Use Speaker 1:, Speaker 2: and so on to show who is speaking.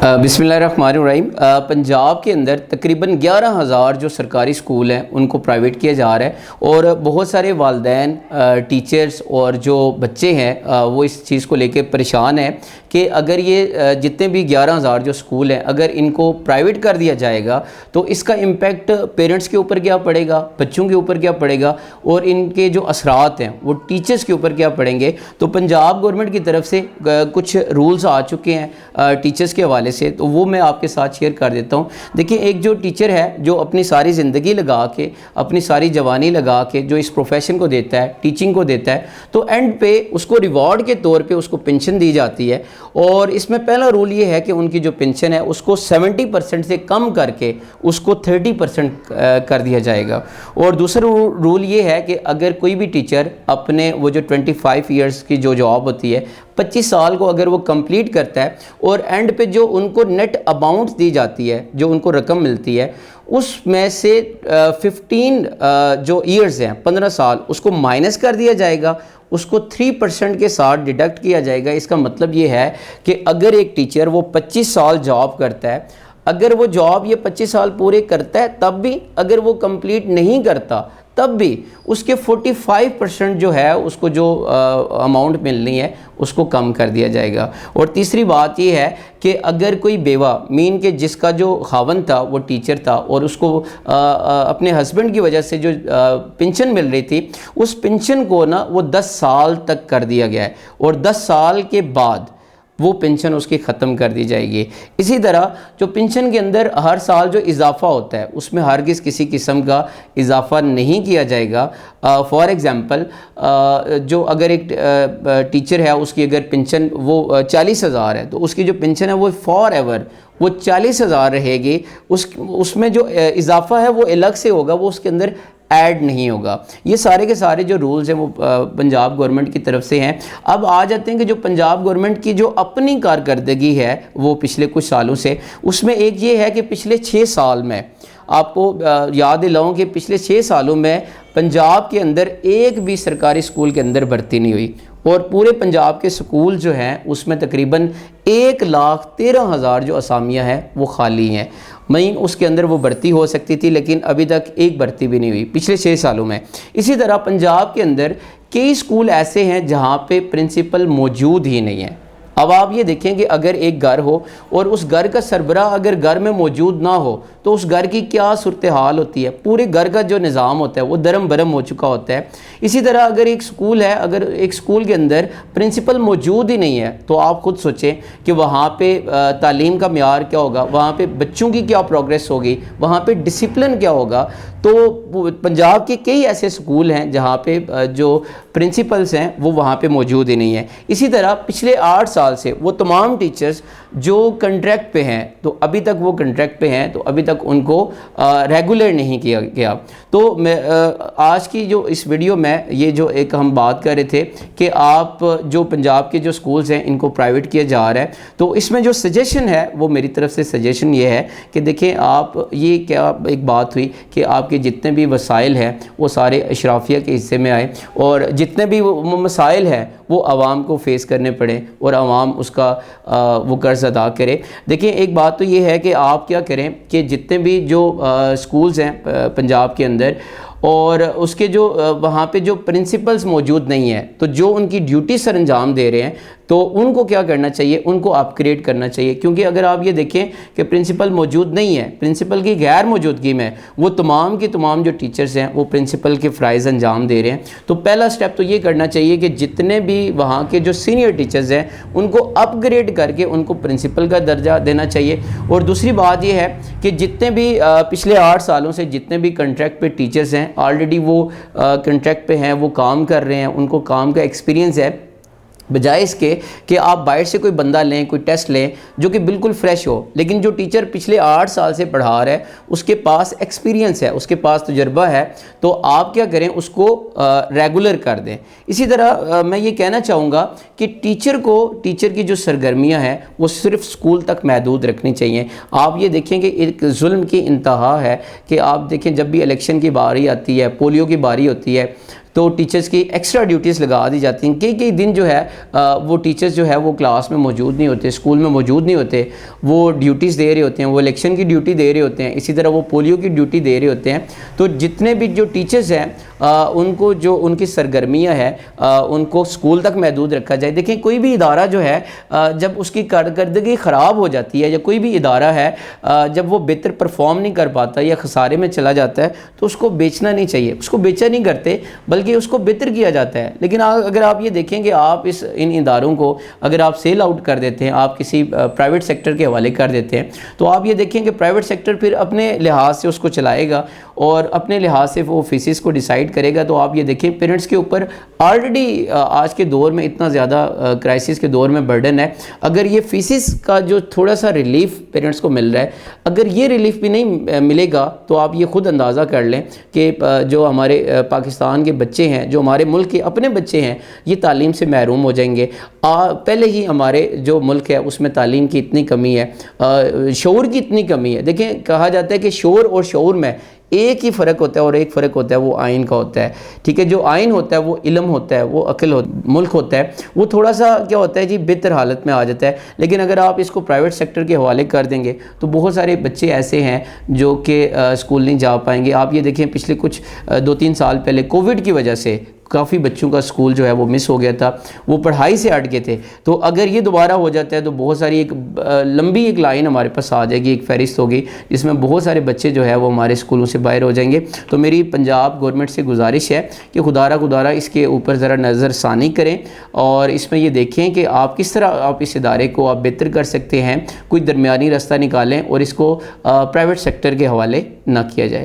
Speaker 1: बिस्मिल्लाहिर्रहमानिर्रहीम। पंजाब के अंदर तकरीबन 11,000 जो सरकारी स्कूल हैं उनको प्राइवेट किया जा रहा है और बहुत सारे वालिदैन, टीचर्स और जो बच्चे हैं वो इस चीज़ को लेकर परेशान हैं कि अगर ये जितने भी 11,000 जो स्कूल हैं अगर इनको प्राइवेट कर दिया जाएगा तो इसका इम्पेक्ट पेरेंट्स के ऊपर क्या पड़ेगा, बच्चों के ऊपर क्या पड़ेगा और इनके जो असरात हैं वो टीचर्स के ऊपर क्या पड़ेंगे। तो पंजाब गवर्नमेंट की तरफ से कुछ रूल्स आ चुके हैं टीचर्स के हवाले से, तो वो मैं आपके साथ शेयर कर देता हूँ। देखिए, एक जो टीचर है जो अपनी सारी ज़िंदगी लगा के, अपनी सारी जवानी लगा के जो इस प्रोफेशन को देता है, टीचिंग को देता है, तो एंड पे उसको रिवॉर्ड के तौर पे उसको पेंशन दी जाती है। और इसमें पहला रूल ये है कि उनकी जो पेंशन है उसको 70% से कम करके उसको 30% कर दिया जाएगा। और दूसरा रूल ये है कि अगर कोई भी टीचर अपने वो जो 25 ईयर्स की जो जॉब होती है, 25 साल को अगर वो कंप्लीट करता है और एंड पे जो उनको नेट अमाउंट दी जाती है, जो उनको रकम मिलती है, उसमें से 15 जो ईयर्स हैं, 15 साल, उसको माइनस कर दिया जाएगा, उसको 3% के साथ डिडक्ट किया जाएगा। इसका मतलब ये है कि अगर एक टीचर वो 25 साल जॉब करता है, अगर वो जॉब ये 25 साल पूरे करता है तब भी, अगर वो कंप्लीट नहीं करता तब भी उसके 45% जो है उसको जो अमाउंट मिलनी है उसको कम कर दिया जाएगा। और तीसरी बात ये है कि अगर कोई बेवा मीन के जिसका जो खावंद था वो टीचर था और उसको अपने हस्बैंड की वजह से जो पेंशन मिल रही थी, उस पेंशन को ना वो 10 साल तक कर दिया गया है और 10 साल के बाद वो पेंशन उसकी ख़त्म कर दी जाएगी। इसी तरह जो पेंशन के अंदर हर साल जो इजाफ़ा होता है उसमें हरगिज़ किसी किस्म का इजाफ़ा नहीं किया जाएगा। फॉर एग्ज़ाम्पल, जो अगर एक टीचर है उसकी अगर पेंशन वो 40,000 है तो उसकी जो पेंशन है वो फॉर एवर वो 40,000 रहेगी। उसमें जो इजाफ़ा है वो अलग से होगा, वो उसके अंदर ऐड नहीं होगा। ये सारे के सारे जो रूल्स हैं वो पंजाब गवर्नमेंट की तरफ से हैं। अब आ जाते हैं कि जो पंजाब गवर्नमेंट की जो अपनी कारकर्दगी है वो पिछले कुछ सालों से, उसमें एक ये है कि पिछले 6 साल में आपको याद दिलाऊं कि पिछले 6 सालों में पंजाब के अंदर एक भी सरकारी स्कूल के अंदर भर्ती नहीं हुई और पूरे पंजाब के स्कूल जो हैं उसमें तकरीबन 1,13,000 जो असामियाँ हैं वो खाली हैं। मईन उसके अंदर वो भर्ती हो सकती थी लेकिन अभी तक एक भर्ती भी नहीं हुई पिछले 6 सालों में। इसी तरह पंजाब के अंदर कई स्कूल ऐसे हैं जहाँ पे प्रिंसिपल मौजूद ही नहीं है। अब आप ये देखें कि अगर एक घर हो और उस घर का सरबराह अगर घर में मौजूद ना हो तो उस घर की क्या सूरत हाल होती है, पूरे घर का जो निज़ाम होता है वो दरम बरम हो चुका होता है। इसी तरह अगर एक स्कूल है, अगर एक स्कूल के अंदर प्रिंसिपल मौजूद ही नहीं है तो आप खुद सोचें कि वहाँ पे तालीम का म्यार क्या होगा, वहाँ पे बच्चों की क्या प्रोग्रेस होगी, वहाँ पे डिसिप्लिन क्या होगा। तो पंजाब के कई ऐसे स्कूल हैं जहाँ पे जो प्रिंसिपल्स हैं वो वहाँ पे मौजूद ही नहीं है। इसी तरह पिछले 8 साल से वो तमाम टीचर्स जो कंट्रैक्ट पे हैं तो अभी तक वो कंट्रैक्ट पे हैं, तो अभी तक उनको रेगुलर नहीं किया गया। तो मैं आज की जो इस वीडियो में ये जो एक हम बात कर रहे थे कि आप जो पंजाब के जो स्कूल्स हैं इनको प्राइवेट किया जा रहा है, तो इसमें जो सजेशन है वो मेरी तरफ से सजेशन ये है कि देखें, आप ये क्या एक बात हुई कि आपके जितने भी वसाइल हैं वो सारे अशराफिया के हिस्से में आए और जितने भी वो मसाइल हैं वो आवाम को फेस करने पड़े और आवाम उसका वो कर्ज अदा करे। देखिए, एक बात तो ये है कि आप क्या करें कि जितने भी जो स्कूल्स हैं पंजाब के अंदर और उसके जो वहाँ पे जो प्रिंसिपल्स मौजूद नहीं है, तो जो उनकी ड्यूटी सर अंजाम दे रहे हैं तो उनको क्या करना चाहिए, उनको अपग्रेड करना चाहिए। क्योंकि अगर आप ये देखें कि प्रिंसिपल मौजूद नहीं है, प्रिंसिपल की गैर मौजूदगी में वो तमाम की तमाम जो टीचर्स हैं वो प्रिंसिपल के फ़राइज़ अंजाम दे रहे हैं, तो पहला स्टेप तो ये करना चाहिए कि जितने भी वहाँ के जो सीनियर टीचर्स हैं उनको अपग्रेड करके उनको प्रिंसिपल का दर्जा देना चाहिए। और दूसरी बात यह है कि जितने भी पिछले 8 सालों से जितने भी कंट्रैक्ट पे टीचर्स हैं, ऑलरेडी वो कंट्रैक्ट पे हैं, वो काम कर रहे हैं, उनको काम का एक्सपीरियंस है, बजाय इसके कि आप बाहर से कोई बंदा लें, कोई टेस्ट लें जो कि बिल्कुल फ्रेश हो, लेकिन जो टीचर पिछले 8 साल से पढ़ा रहा है उसके पास एक्सपीरियंस है, उसके पास तजुर्बा है, तो आप क्या करें, उसको रेगुलर कर दें। इसी तरह मैं ये कहना चाहूँगा कि टीचर की जो सरगर्मियाँ हैं वो सिर्फ स्कूल तक महदूद रखनी चाहिए। आप ये देखें कि एक जुल्म की इंतहा है कि आप देखें जब भी इलेक्शन की बारी आती है, पोलियो की बारी होती है, तो टीचर्स की एक्स्ट्रा ड्यूटीज़ लगा दी जाती हैं। कई दिन जो है वो टीचर्स जो है वो क्लास में मौजूद नहीं होते, स्कूल में मौजूद नहीं होते, वो ड्यूटीज़ दे रहे होते हैं, वो इलेक्शन की ड्यूटी दे रहे होते हैं, इसी तरह वो पोलियो की ड्यूटी दे रहे होते हैं। तो जितने भी जो टीचर्स हैं उनको जो उनकी सरगर्मियाँ हैं उनको स्कूल तक महदूद रखा जाए। देखें, कोई भी इदारा जो है जब उसकी कारकर्दगी ख़राब हो जाती है, या कोई भी इदारा है जब वो बेहतर परफॉर्म नहीं कर पाता या खसारे में चला जाता है, तो उसको बेचना नहीं चाहिए। उसको बेचा नहीं करते, बल्कि उसको बेहतर किया जाता है। लेकिन अगर आप ये देखें कि आप इन इदारों को अगर आप सेल आउट कर देते हैं, आप किसी प्राइवेट सेक्टर के हवाले कर देते हैं, तो आप ये देखें कि प्राइवेट सेक्टर फिर अपने लिहाज से उसको चलाएगा और अपने लिहाज से वो फीसिस को डिसाइड करेगा। तो आप ये देखें, पेरेंट्स के ऊपर ऑलरेडी आज के दौर में इतना ज़्यादा क्राइसिस के दौर में बर्डन है। अगर ये फीसिस का जो थोड़ा सा रिलीफ पेरेंट्स को मिल रहा है, अगर ये रिलीफ भी नहीं मिलेगा, तो आप ये खुद अंदाज़ा कर लें कि जो हमारे पाकिस्तान के बच्चे हैं, जो हमारे मुल्क के अपने बच्चे हैं, ये तालीम से महरूम हो जाएंगे। पहले ही हमारे जो मुल्क है उसमें तालीम की इतनी कमी है, शऊर की इतनी कमी है। देखें, कहा जाता है कि शऊर और शऊर में एक ही फ़र्क होता है, और एक फ़र्क होता है वो आइन का होता है। ठीक है, जो आइन होता है वो इल्म होता है, वो अक्ल मुल्क होता है, वो थोड़ा सा क्या होता है जी, बेहतर हालत में आ जाता है। लेकिन अगर आप इसको प्राइवेट सेक्टर के हवाले कर देंगे तो बहुत सारे बच्चे ऐसे हैं जो कि स्कूल नहीं जा पाएंगे। आप ये देखें, पिछले कुछ 2-3 साल पहले कोविड की वजह से काफ़ी बच्चों का स्कूल जो है वो मिस हो गया था, वो पढ़ाई से हट गए थे। तो अगर ये दोबारा हो जाता है तो बहुत सारी एक लंबी एक लाइन हमारे पास आ जाएगी, एक फहरिस्त होगी जिसमें बहुत सारे बच्चे जो है वो हमारे स्कूलों से बाहर हो जाएंगे। तो मेरी पंजाब गवर्नमेंट से गुजारिश है कि खुदारा इसके ऊपर ज़रा नज़रसानी करें और इसमें ये देखें कि आप किस तरह आप इस इदारे को आप बेहतर कर सकते हैं, कोई दरमियानी रास्ता निकालें और इसको प्राइवेट सेक्टर के हवाले ना किया जाए।